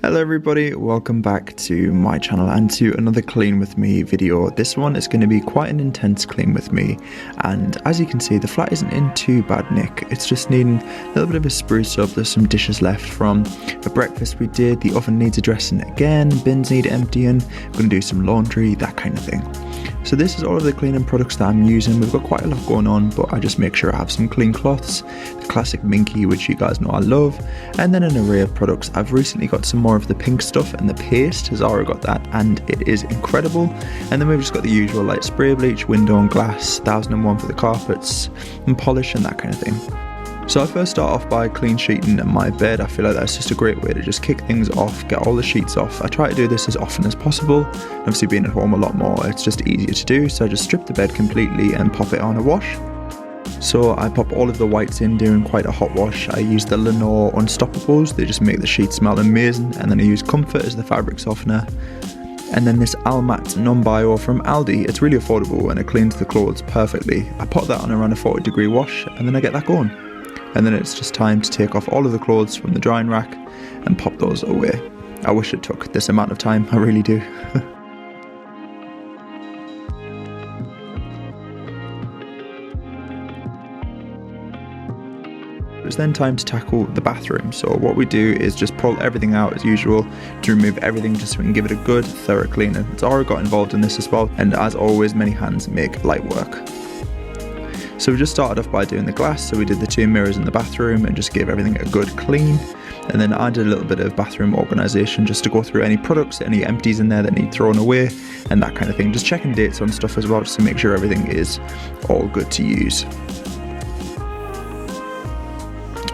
Hello everybody, welcome back to my channel and to another clean with me video. This one is going to be quite an intense clean with me, and as you can see the flat isn't in too bad nick. It's just needing a little bit of a spruce up. There's some dishes left from a breakfast we did, the oven needs addressing again, bins need emptying, I'm going to do some laundry, that kind of thing. So this is all of the cleaning products that I'm using. We've got quite a lot going on, but I just make sure I have some clean cloths, the classic minky which you guys know I love, and then an array of products. I've recently got some more of the pink stuff and the paste, Zara got that and it is incredible. And then we've just got the usual like spray bleach, window and glass, 1001 for the carpets and polish and that kind of thing. So I first start off by clean sheeting my bed. I feel like that's just a great way to just kick things off, get all the sheets off. I try to do this as often as possible. Obviously being at home a lot more, it's just easier to do. So I just strip the bed completely and pop it on a wash. So I pop all of the whites in doing quite a hot wash. I use the Lenore Unstoppables, they just make the sheets smell amazing. And then I use Comfort as the fabric softener. And then this Almat Non-Bio from Aldi, it's really affordable and it cleans the clothes perfectly. I pop that on around a 40-degree wash and then I get that going. And then it's just time to take off all of the clothes from the drying rack and pop those away. I wish it took this amount of time, I really do. It's then time to tackle the bathroom. So what we do is just pull everything out as usual to remove everything just so we can give it a good thorough cleaning. Zara got involved in this as well, and as always many hands make light work. So we just started off by doing the glass, so we did the 2 mirrors in the bathroom and just gave everything a good clean. And then I did a little bit of bathroom organisation just to go through any products, any empties in there that need thrown away and that kind of thing. Just checking dates on stuff as well just to make sure everything is all good to use.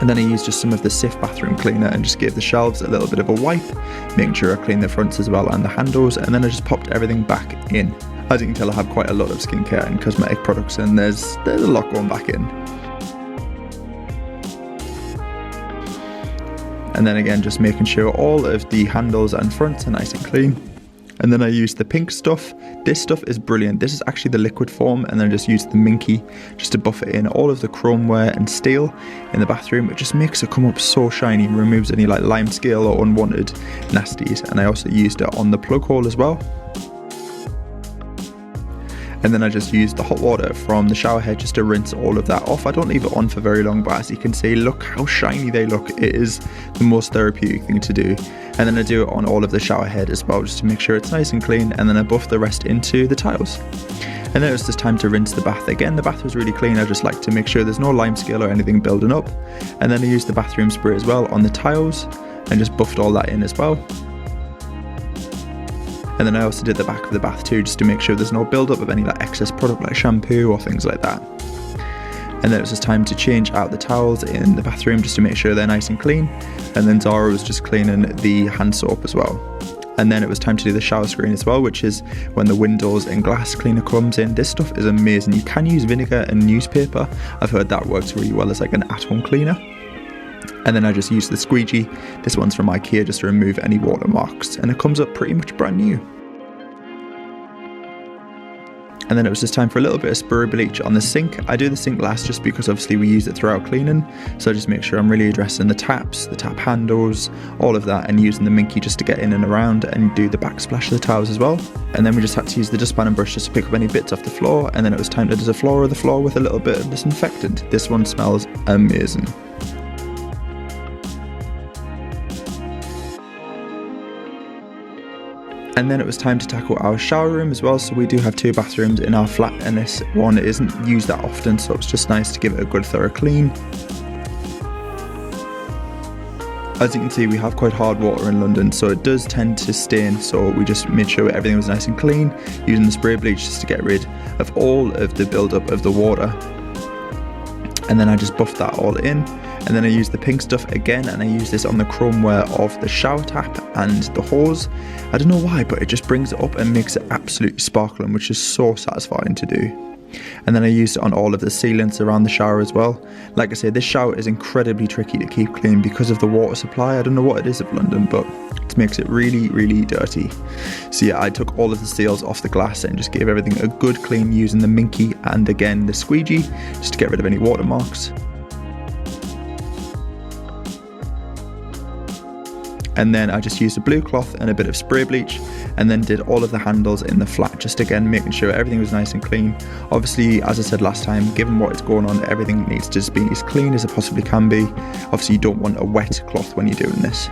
And then I used just some of the Cif bathroom cleaner and just gave the shelves a little bit of a wipe, making sure I cleaned the fronts as well and the handles, and then I just popped everything back in. As you can tell, I have quite a lot of skincare and cosmetic products and there's a lot going back in. And then again, just making sure all of the handles and fronts are nice and clean. And then I used the pink stuff. This stuff is brilliant. This is actually the liquid form, and then I just used the minky just to buff it in all of the chromeware and steel in the bathroom. It just makes it come up so shiny, removes any like lime scale or unwanted nasties. And I also used it on the plug hole as well. And then I just used the hot water from the shower head just to rinse all of that off. I don't leave it on for very long, but as you can see, look how shiny they look. It is the most therapeutic thing to do. And then I do it on all of the shower head as well, just to make sure it's nice and clean, and then I buff the rest into the tiles. And then it was just time to rinse the bath. Again, the bath was really clean. I just like to make sure there's no lime scale or anything building up. And then I used the bathroom spray as well on the tiles and just buffed all that in as well. And then I also did the back of the bath too, just to make sure there's no build-up of any like excess product like shampoo or things like that. And then it was just time to change out the towels in the bathroom just to make sure they're nice and clean. And then Zara was just cleaning the hand soap as well. And then it was time to do the shower screen as well, which is when the windows and glass cleaner comes in. This stuff is amazing. You can use vinegar and newspaper. I've heard that works really well as like an at-home cleaner. And then I just used the squeegee. This one's from IKEA, just to remove any watermarks, and it comes up pretty much brand new. And then it was just time for a little bit of spray bleach on the sink. I do the sink last just because obviously we use it throughout cleaning, so I just make sure I'm really addressing the taps, the tap handles, all of that, and using the minky just to get in and around and do the backsplash of the towels as well. And then we just had to use the dustpan and brush just to pick up any bits off the floor, and then it was time to defloor the floor with a little bit of disinfectant. This one smells amazing. And then it was time to tackle our shower room as well. So we do have 2 bathrooms in our flat, and this one isn't used that often, so it's just nice to give it a good thorough clean. As you can see, we have quite hard water in London, so it does tend to stain, so we just made sure everything was nice and clean, using the spray bleach just to get rid of all of the build-up of the water. And then I just buffed that all in. And then I used the pink stuff again, and I used this on the chromeware of the shower tap and the hose. I don't know why, but it just brings it up and makes it absolutely sparkling, which is so satisfying to do. And then I used it on all of the sealants around the shower as well. Like I said, this shower is incredibly tricky to keep clean because of the water supply. I don't know what it is of London, but it makes it really, really dirty. So yeah, I took all of the seals off the glass and just gave everything a good clean using the minky and again the squeegee just to get rid of any watermarks. And then I just used a blue cloth and a bit of spray bleach, and then did all of the handles in the flat, just again making sure everything was nice and clean. Obviously, as I said last time, given what is going on, everything needs to just be as clean as it possibly can be. Obviously you don't want a wet cloth when you're doing this.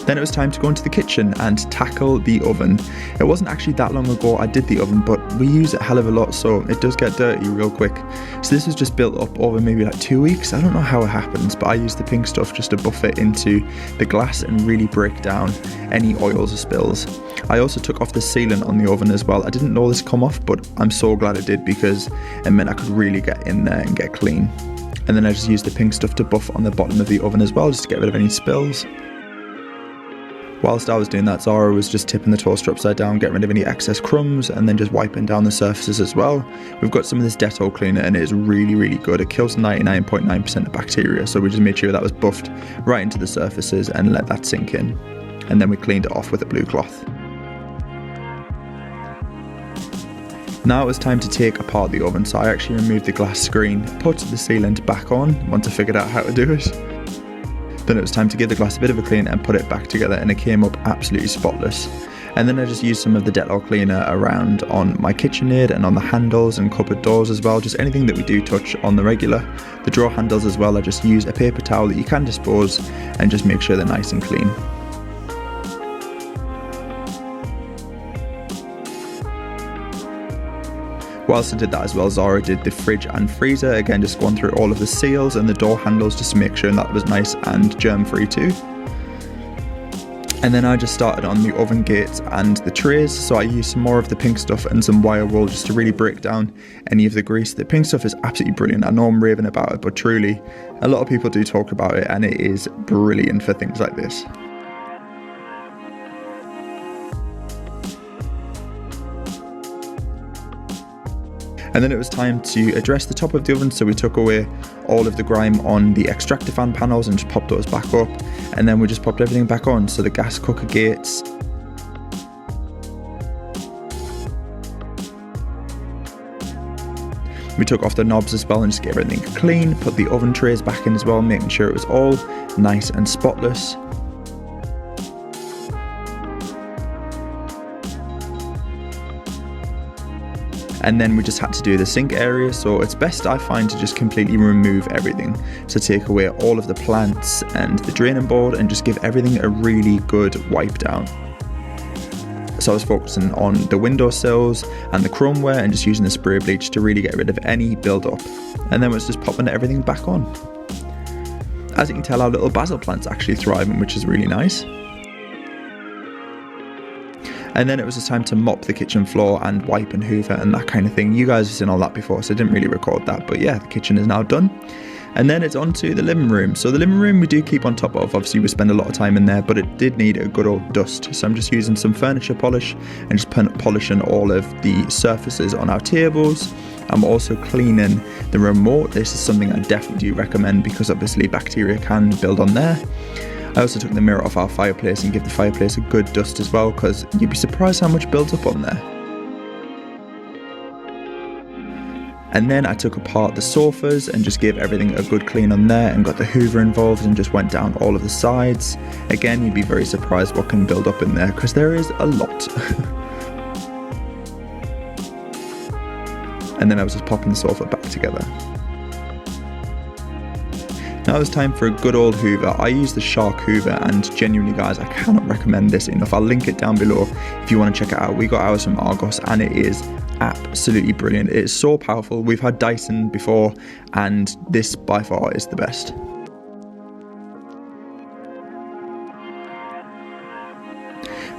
Then it was time to go into the kitchen and tackle the oven. It wasn't actually that long ago I did the oven, but we use it a hell of a lot, so it does get dirty real quick. So this was just built up over maybe like 2 weeks. I don't know how it happens, but I used the pink stuff just to buff it into the glass and really break down any oils or spills. I also took off the sealant on the oven as well. I didn't know this come off, but I'm so glad it did, because it meant I could really get in there and get clean. And then I just used the pink stuff to buff on the bottom of the oven as well, just to get rid of any spills. Whilst I was doing that, Zara was just tipping the toaster upside down, getting rid of any excess crumbs, and then just wiping down the surfaces as well. We've got some of this Dettol cleaner, and it is really, really good. It kills 99.9% of bacteria, so we just made sure that was buffed right into the surfaces and let that sink in. And then we cleaned it off with a blue cloth. Now it was time to take apart the oven, so I actually removed the glass screen, put the sealant back on once I figured out how to do it. Then it was time to give the glass a bit of a clean and put it back together, and it came up absolutely spotless. And then I just used some of the Dettol cleaner around on my KitchenAid and on the handles and cupboard doors as well, just anything that we do touch on the regular. The drawer handles as well, I just use a paper towel that you can dispose and just make sure they're nice and clean. Whilst I did that as well, Zara did the fridge and freezer, again just going through all of the seals and the door handles just to make sure that was nice and germ free too. And then I just started on the oven gates and the trays, so I used some more of the pink stuff and some wire wool just to really break down any of the grease. The pink stuff is absolutely brilliant. I know I'm raving about it, but truly a lot of people do talk about it, and it is brilliant for things like this. And then it was time to address the top of the oven, so we took away all of the grime on the extractor fan panels and just popped those back up, and then we just popped everything back on, so the gas cooker gates, we took off the knobs as well and just get everything clean, put the oven trays back in as well, making sure it was all nice and spotless. And then we just had to do the sink area, so it's best, I find, to just completely remove everything. So take away all of the plants and the draining board and just give everything a really good wipe down. So I was focusing on the windowsills and the chromeware and just using the spray bleach to really get rid of any build up. And then was just popping everything back on. As you can tell, our little basil plant's actually thriving, which is really nice. And then it was just time to mop the kitchen floor and wipe and hoover and that kind of thing. You guys have seen all that before, so I didn't really record that. But yeah, the kitchen is now done. And then it's on to the living room. So the living room we do keep on top of. Obviously we spend a lot of time in there, but it did need a good old dust. So I'm just using some furniture polish and just polishing all of the surfaces on our tables. I'm also cleaning the remote. This is something I definitely do recommend because obviously bacteria can build on there. I also took the mirror off our fireplace and give the fireplace a good dust as well, because you'd be surprised how much builds up on there. And then I took apart the sofas and just gave everything a good clean on there and got the hoover involved and just went down all of the sides. Again, you'd be very surprised what can build up in there because there is a lot. And then I was just popping the sofa back together. Now it's time for a good old hoover. I use the Shark hoover and genuinely guys, I cannot recommend this enough. I'll link it down below if you want to check it out. We got ours from Argos and it is absolutely brilliant. It is so powerful. We've had Dyson before and this by far is the best.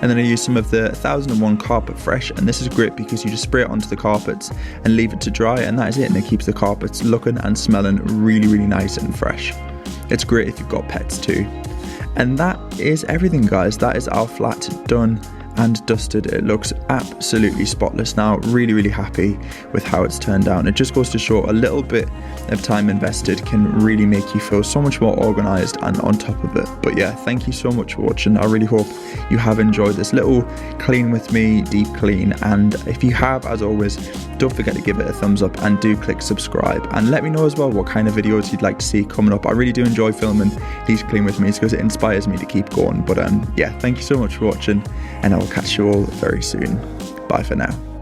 And then I use some of the 1001 Carpet Fresh, and this is great because you just spray it onto the carpets and leave it to dry, and that is it, and it keeps the carpets looking and smelling really, really nice and fresh. It's great if you've got pets too. And that is everything guys, that is our flat done and dusted. It looks absolutely spotless now. Really happy with how it's turned out. It just goes to show a little bit of time invested can really make you feel so much more organized and on top of it. But yeah, thank you so much for watching. I really hope you have enjoyed this little clean with me deep clean, and if you have, as always, don't forget to give it a thumbs up and do click subscribe, and let me know as well what kind of videos you'd like to see coming up. I really do enjoy filming these clean with me's because it inspires me to keep going. But yeah, thank you so much for watching, and I will catch you all very soon. Bye for now.